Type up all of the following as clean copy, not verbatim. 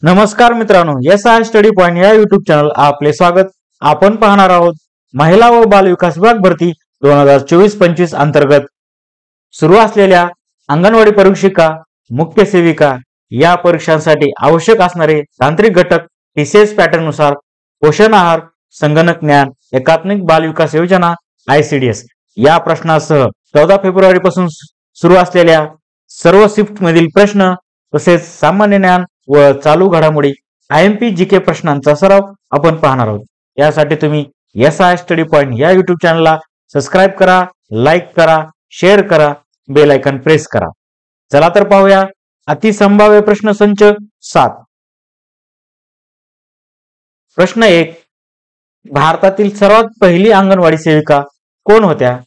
नमस्कार मित्रांनो, SI study point या युट्यूब चॅनल आपले स्वागत. आपण पाहणार आहोत महिला व बाल विकास विभाग भरती 2024-25 अंतर्गत सुरू असलेल्या अंगणवाडी परीक्षिका, मुख्य सेविका या परीक्षांसाठी आवश्यक असणारे तांत्रिक घटक TCS पॅटर्न नुसार पोषण आहार, संगणक ज्ञान, एकात्मिक बाल विकास योजना ICDS या प्रश्नासह 14 फेब्रुवारी पासून सुरू असलेल्या सर्व शिफ्ट मधील प्रश्न तसेच सामान्य ज्ञान व चालू घडामोडी IMP GK प्रश्नांचा सराव आपण पाहणार आहोत. यासाठी तुम्ही SI स्टडी पॉइंट या युट्यूब चॅनलला सबस्क्राईब करा, लाईक करा, शेअर करा, बेल आयकॉन प्रेस करा. चला तर पाहूया अतिसंभाव्य प्रश्न संच 7. प्रश्न 1. भारतातील सर्वात पहिली अंगणवाडी सेविका कोण होत्या?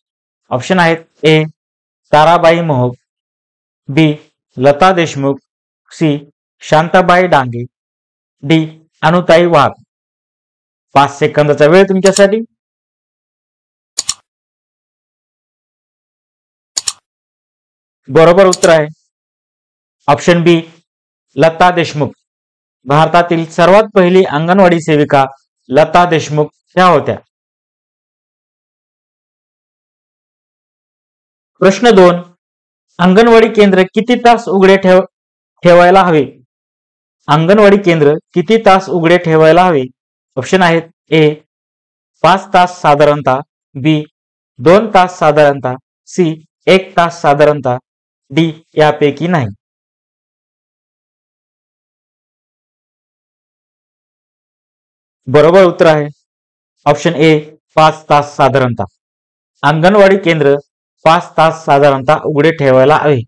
ऑप्शन आहेत: ए. ताराबाई मोहक, बी. लता देशमुख, सी. शांताबाई डांगे, डी. अनुताई वाघ. 5 सेकंदाचा वेळ तुमच्यासाठी. बरोबर उत्तर आहे ऑप्शन बी, लता देशमुख. भारतातील सर्वात पहिली अंगणवाडी सेविका लता देशमुख ह्या होत्या. प्रश्न 2. अंगणवाडी केंद्र किती तास उघडे ठेवायला हवे? अंगणवाडी केंद्र किती तास उघडे ठेवायला हवे? ऑप्शन आहेत: ए. 5 तास साधारणतः, बी. 2 तास साधारणतः, सी. 1 तास साधारणतः, डी. यापैकी नाही. बरोबर उत्तर आहे ऑप्शन ए, 5 तास साधारणतः. अंगणवाडी केंद्र 5 तास साधारणतः उघडे ठेवायला हवे.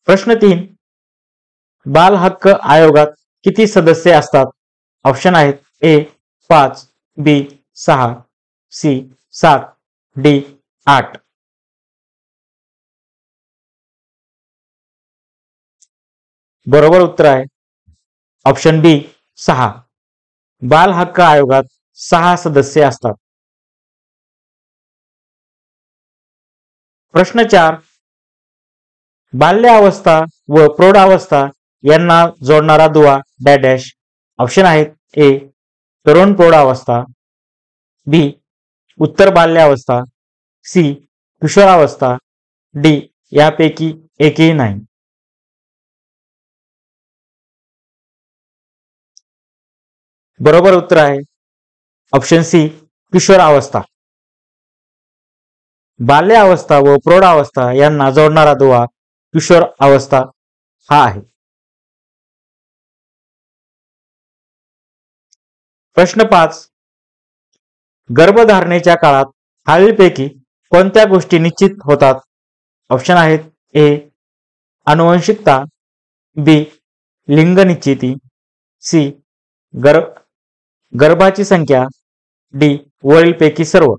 प्रश्न 3. बाल हक्क आयोगात किती सदस्य असतात? ऑप्शन आहेत: ए. 5, बी. 6, सी. 7, डी. 8. बरोबर उत्तर आहे ऑप्शन बी, 6. बाल हक्क आयोगात 6 सदस्य असतात. प्रश्न 4. बाल्यावस्था व प्रौढावस्था यांना जोडणारा दुवा डॅश. ऑप्शन आहेत: ए. तरुण प्रौढावस्था, बी. उत्तर बाल्यावस्था, सी. किशोरावस्था, डी. यापैकी एकही नाही. बरोबर उत्तर आहे ऑप्शन सी, किशोरावस्था. बाल्यावस्था व प्रौढावस्था यांना जोडणारा दुवा किशोर अवस्था हा आहे. प्रश्न 5. गर्भधारणेच्या काळात खालीलपैकी कोणत्या गोष्टी निश्चित होतात? ऑप्शन आहेत: ए. आनुवंशिकता, बी. लिंग निश्चिती, सी. गर्भाची संख्या, डी. वरीलपैकी सर्व.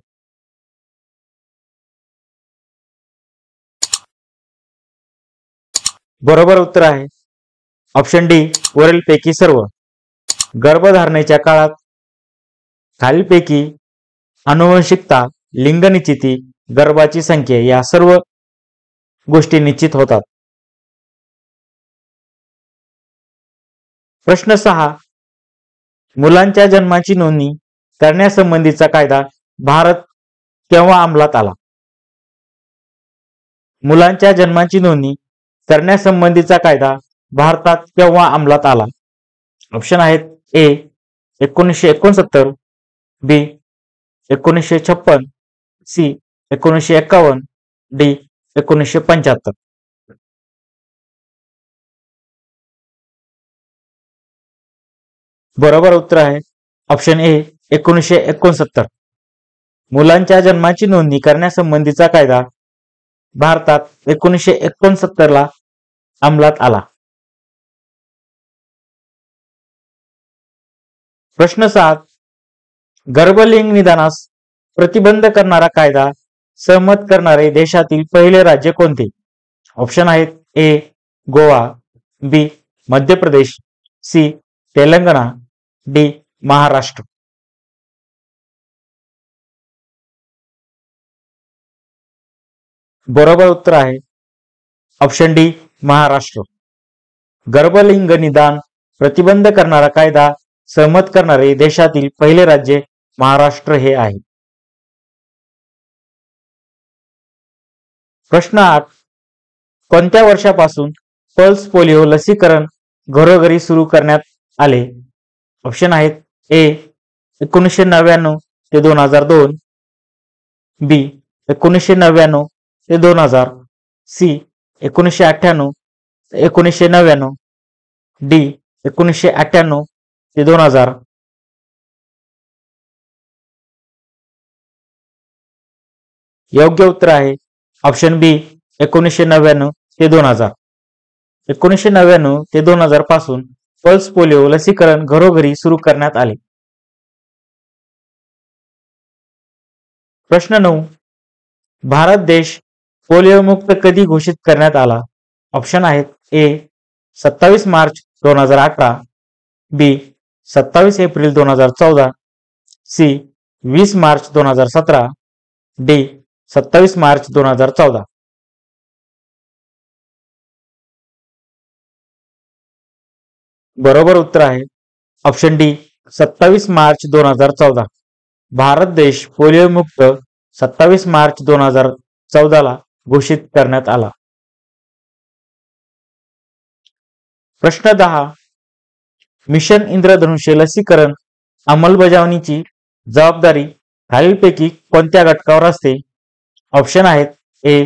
बरोबर उत्तर आहे ऑप्शन डी, वरीलपैकी सर्व. गर्भधारणेच्या काळात खालीलपैकी आनुवंशिकता, लिंग निश्चिती, गर्भाची संख्या या सर्व गोष्टी निश्चित होतात. प्रश्न 6. मुलांच्या जन्माची नोंदणी करण्यासंबंधीचा कायदा भारत केव्हा अंमलात आला? मुलांच्या जन्माची नोंदणी करण्यासंबंधीचा कायदा भारतात केव्हा अंमलात आला? ऑप्शन आहेत: ए. 1969, बी. 1956, सी. 1951, डी. 1975. बरोबर उत्तर आहे ऑप्शन ए, 1969. मुलांच्या जन्माची नोंदणी करण्यासंबंधीचा कायदा भारतात 1969 ला अंमलात आला. प्रश्न 7. गर्भलिंग निदानास प्रतिबंध करणारा कायदा सहमत करणारे देशातील पहिले राज्य कोणते? ऑप्शन आहेत: ए. गोवा, बी. मध्य प्रदेश, सी. तेलंगणा, डी. महाराष्ट्र. बरोबर उत्तर आहे ऑप्शन डी, महाराष्ट्र. गर्भलिंग निदान प्रतिबंध करणारा कायदा सहमत करणारे देशातील पहिले राज्य महाराष्ट्र हे आहे. प्रश्न 8. कोणत्या वर्षापासून पल्स पोलिओ लसीकरण घरोघरी सुरू करण्यात आले? ऑप्शन आहेत ए 1999 ते 2002, बी 1999 ते 2000, सी 1998 ते 1999, डी 1998 ते 2000. योग्य उत्तर आहे ऑप्शन बी 1999 ते 2000. 1999 ते 2000 पासून पल्स पोलिओ लसीकरण घरोघरी सुरू करण्यात आले. प्रश्न 9. भारत देश पोलिओ मुक्त कधी घोषित करण्यात आला? ऑप्शन आहेत ए 27 मार्च 2018, बी 27 एप्रिल 2014, सी 20 मार्च 2017, डी 27 मार्च 2014. बरोबर उत्तर आहे ऑप्शन डी 27 मार्च 2014. भारत देश पोलिओ मुक्त 27 मार्च 2014 ला घोषित करण्यात आला. प्रश्न 10. मिशन इंद्रधनुष्य लसीकरण अंमलबजावणीची जबाबदारी खालीलपैकी कोणत्या घटकावर असते? ऑप्शन आहेत ए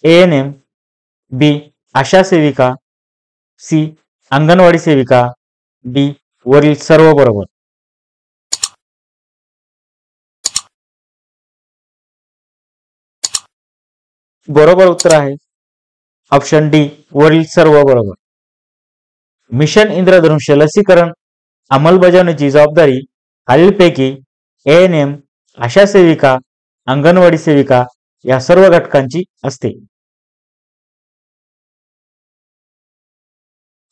ANM, बी आशा सेविका, सी अंगणवाडी सेविका, डी वरील सर्व. बरोबर. बरोबर उत्तर आहे ऑप्शन डी वरील सर्व. बरोबर. मिशन इंद्रधनुष्य लसीकरण अंमलबजावणीची जबाबदारी खालीलपैकी ANM, आशा सेविका, अंगणवाडी सेविका या सर्व घटकांची असते.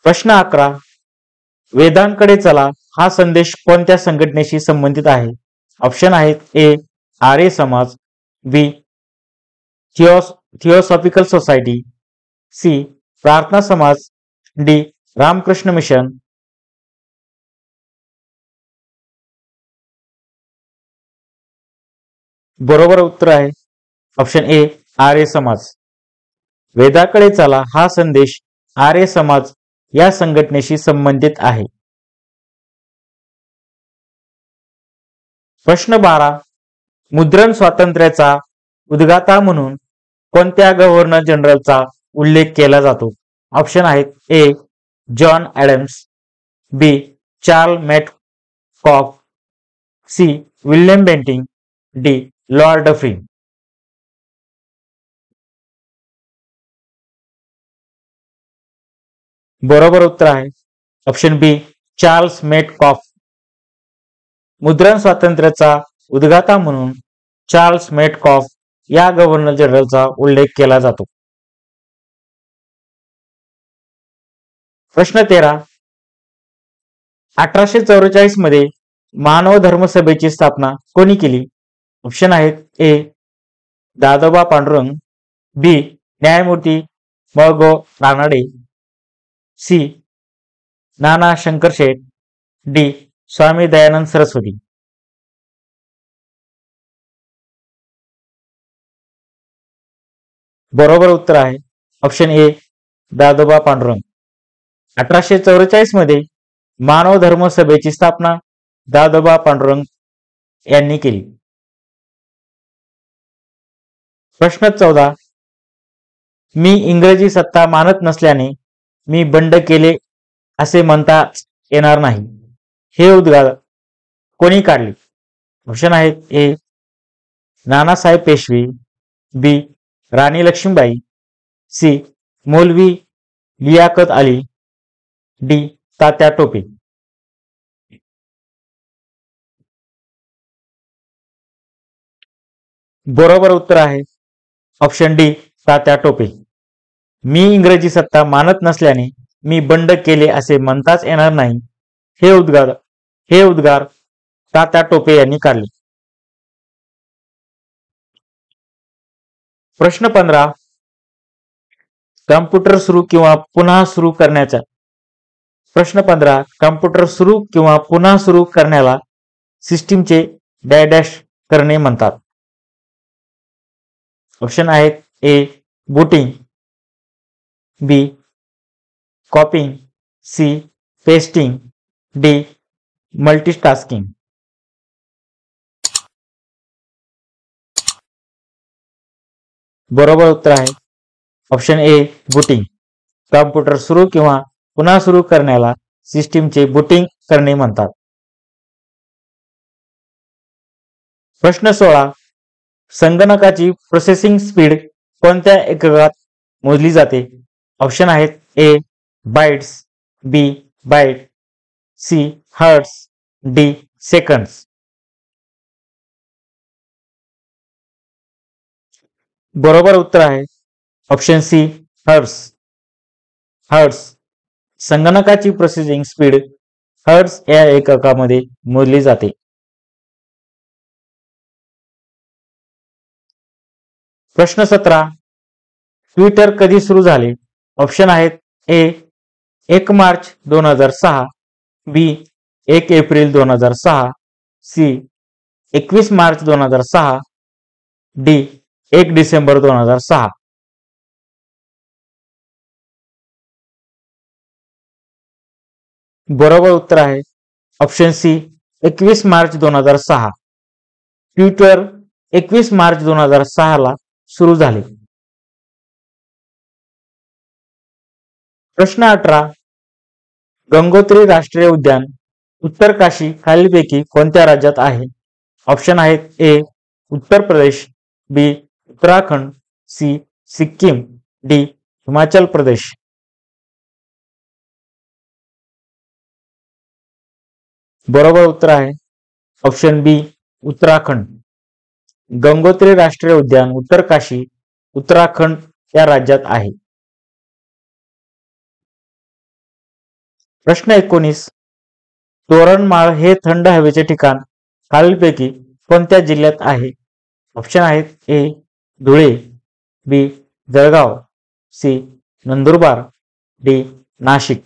प्रश्न 11. वेदांकडे चला हा संदेश कोणत्या संघटनेशी संबंधित आहे? ऑप्शन आहेत ए आर्य समाज, बी थिओसॉफिकल सोसायटी, सी प्रार्थना समाज, डी रामकृष्ण मिशन. बरोबर उत्तर आहे ऑप्शन ए आर्य समाज. वेदाकडे चला हा संदेश आर्य समाज या संघटनेशी संबंधित आहे. प्रश्न 12. मुद्रण स्वातंत्र्याचा उद्गाता म्हणून कोणत्या गव्हर्नर जनरलचा उल्लेख केला जातो? ऑप्शन आहेत A John Adams, B Charles Metcalfe, C William Bentinck, D Lord Dufferin. बरोबर उत्तर आहे ऑप्शन बी चार्ल्स मेटकॉफ. मुद्रण स्वातंत्र्याचा उद्गाता म्हणून चार्ल्स मेटकॉफ या गव्हर्नर जनरलचा उल्लेख केला जातो. प्रश्न 13. 1844 मध्ये मानव धर्म सभेची स्थापना कोणी केली? ऑप्शन आहेत ए दादोबा पांडुरंग, बी न्यायमूर्ती मळगो रानडे, सी नाना शंकरशेठ, डी स्वामी दयानंद सरस्वती. बरोबर उत्तर आहे ऑप्शन ए दादोबा पांडुरंग. 1844 मध्ये मानव धर्म सभेची स्थापना दादोबा पांडुरंग यांनी केली. प्रश्न 14. मी इंग्रजी सत्ता मानत नसल्याने मी बंड केले असे म्हणता येणार नाही हे उद्गार कोणी काढले? ऑप्शन आहेत ए नानासाहेब पेशवे, बी राणी लक्ष्मीबाई, सी मौलवी लियाकत अली, डी तात्या टोपे. बरोबर उत्तर आहे ऑप्शन डी तात्या टोपे. मी इंग्रजी सत्ता मानत नसल्याने मी बंड केले असे म्हणताच येणार नाही हे उद्गार तात्या टोपे यांनी काढले. प्रश्न 15. कॉम्प्युटर सुरू किंवा पुन्हा सुरू करण्याचा. प्रश्न 15. कॉम्प्युटर सुरू किंवा पुन्हा सुरू करण्याला सिस्टीमचे डॅश करणे म्हणतात. ऑप्शन आहेत A booting, B copying, C pasting, D multitasking. बरोबर उत्तर आहे ऑप्शन ए बूटिंग. कॉम्प्युटर सुरू किंवा पुन्हा सुरू करण्याला सिस्टीमचे बूटिंग करणे म्हणतात. प्रश्न 16. संगणकाची प्रोसेसिंग स्पीड कोणत्या एककात मोजली जाते. ऑप्शन आहेत A bytes, B byte, C hertz, D seconds. बरोबर उत्तर आहे ऑप्शन सी हर्ट्स. हर्ट्स. संगणकाची प्रोसेसिंग स्पीड हर्ट्स या एककामध्ये मोजली जाते. प्रश्न 17. ट्विटर कधी सुरू झाले. ऑप्शन आहेत ए 1 मार्च 2006, बी 1 एप्रिल 2006, सी 21 मार्च 2006, डी 1 डिसेंबर 2006. बरोबर उत्तर आहे option C 21 March 2006. Twitter 21 March 2006 ला सुरू झाले. प्रश्न 18. गंगोत्री राष्ट्रीय उद्यान उत्तर काशी खालीलपैकी कोणत्या राज्यात आहे. ऑप्शन आहेत ए उत्तर प्रदेश, बी उत्तराखंड, सी सिक्कीम, डी हिमाचल प्रदेश. बरोबर उत्तर आहे ऑप्शन बी उत्तराखंड. गंगोत्री राष्ट्रीय उद्यान उत्तर काशी उत्तराखंड या राज्यात आहे. प्रश्न 19. तोरणमाळ हे थंड हवेचे ठिकाण खालीलपैकी कोणत्या जिल्ह्यात आहे. ऑप्शन आहेत ए धुळे, बी जळगाव, सी नंदुरबार, डी नाशिक.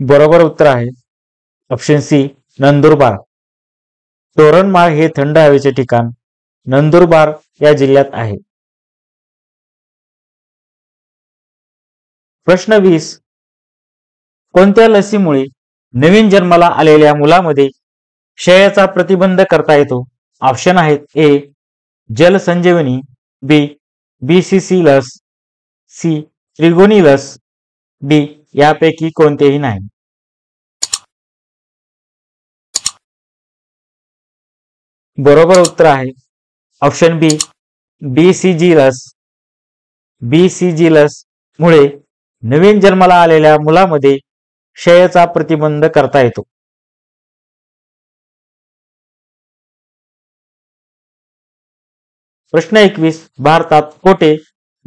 बरोबर उत्तर आहे ऑप्शन सी नंदुरबार. तोरणमाळ हे थंड हवेचे ठिकाण नंदुरबार या जिल्ह्यात आहे. प्रश्न 20. कोणत्या लसीमुळे नवीन जन्माला आलेल्या मुलामध्ये क्षयाचा प्रतिबंध करता येतो. ऑप्शन आहेत ए जल संजीवनी, बी BCG लस, सी त्रिगुणी लस, डी यापैकी कोणतेही नाही. बरोबर उत्तर आहे ऑप्शन बी BCG लस. BCG लस मुळे नवीन जन्माला आलेल्या मुलामध्ये क्षयाचा प्रतिबंध करता येतो. प्रश्न 21. भारतात कोठे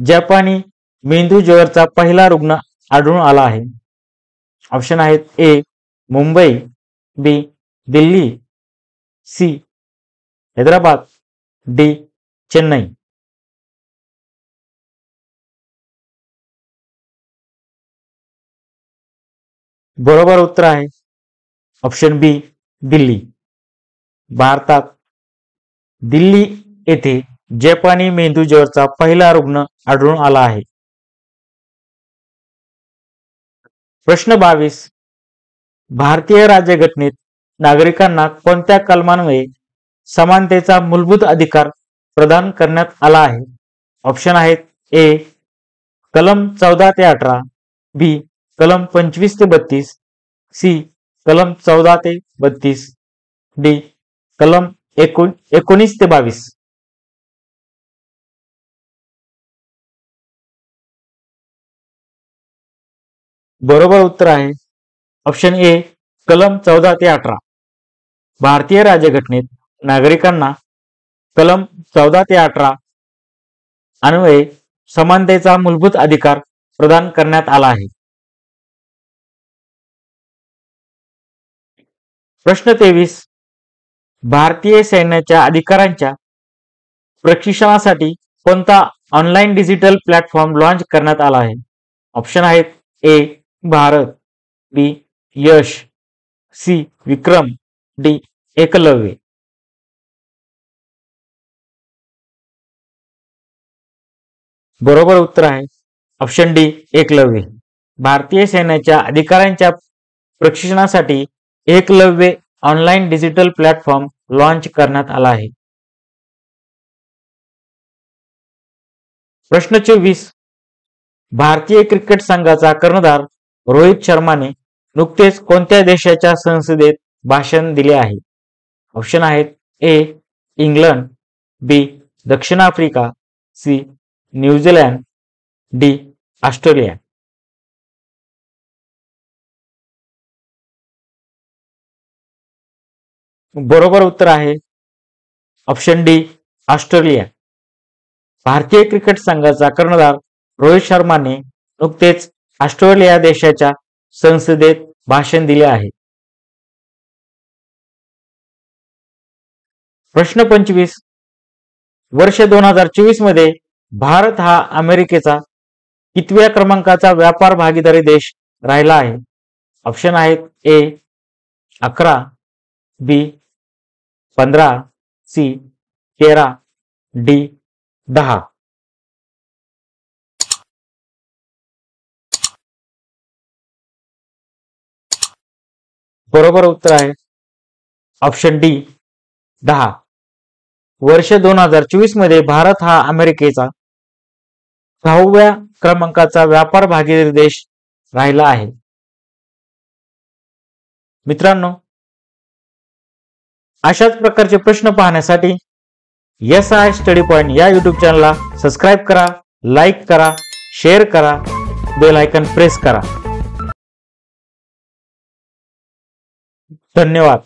जपानी मेंदू ज्वरचा पहिला रुग्ण आढळून आला आहे. ऑप्शन आहेत ए मुंबई, बी दिल्ली, सी हैदराबाद, डी चेन्नई. बरोबर उत्तर आहे ऑप्शन बी दिल्ली. भारतात दिल्ली येथे जपानी मेंदू ज्वरचा पहिला रुग्ण आढळून आला आहे. प्रश्न 22. भारतीय राज्यघटनेत नागरिकांना कोणत्या कलमान्वये समानतेचा मूलभूत अधिकार प्रदान करण्यात आला आहे. ऑप्शन आहेत ए कलम 14 ते 18, बी कलम 25 ते 32, सी कलम 14 ते 32, डी कलम 19 ते 22. बरोबर उत्तर आहे ऑप्शन ए कलम 14 ते 18. भारतीय राज्यघटनेत नागरिकांना कलम 14 ते 18 अन्वये समानतेचा मूलभूत अधिकार प्रदान करण्यात आला आहे. प्रश्न 23. भारतीय सैन्याच्या अधिकाऱ्यांच्या प्रशिक्षणासाठी कोणता ऑनलाईन डिजिटल प्लॅटफॉर्म लॉन्च करण्यात आला आहे? ऑप्शन आहेत ए भारत, बी यश, सी विक्रम, डी एकलव्य. बरोबर उत्तर आहे ऑप्शन डी एकलव्य. भारतीय सैन्याच्या अधिकाऱ्यांच्या प्रशिक्षणासाठी Eklavya online digital platform launch करण्यात आला आहे. प्रश्न 24. भारतीय क्रिकेट संघाचा कर्णधार रोहित शर्माने नुकतेच कोणत्या देशाच्या संसदेत भाषण दिले आहे? ऑप्शन आहेत ए इंग्लंड, बी दक्षिण Africa, C New Zealand, D Australia. बरोबर उत्तर आहे ऑप्शन डी ऑस्ट्रेलिया. भारतीय क्रिकेट संघाचा कर्णधार रोहित शर्माने नुकतेच ऑस्ट्रेलिया देशाच्या संसदेत भाषण दिले आहे. प्रश्न 25. वर्ष 2024 मध्ये भारत हा अमेरिकेचा कितव्या क्रमांकाचा व्यापार भागीदारी देश राहिला आहे? ऑप्शन आहेत ए 11, बी 15, सी 13, डी 10. बरोबर उत्तर आहे ऑप्शन डी 10. वर्ष 2024 मध्ये भारत हा अमेरिकेचा 6व्या क्रमांकाचा व्यापार भागीदारी देश राहिला आहे. मित्रांनो, अशाच प्रकारचे प्रश्न पाहण्यासाठी SI स्टडी पॉइंट या यूट्यूब चॅनलला सबस्क्राईब करा, लाईक करा, शेअर करा, बेल आयकॉन प्रेस करा. धन्यवाद.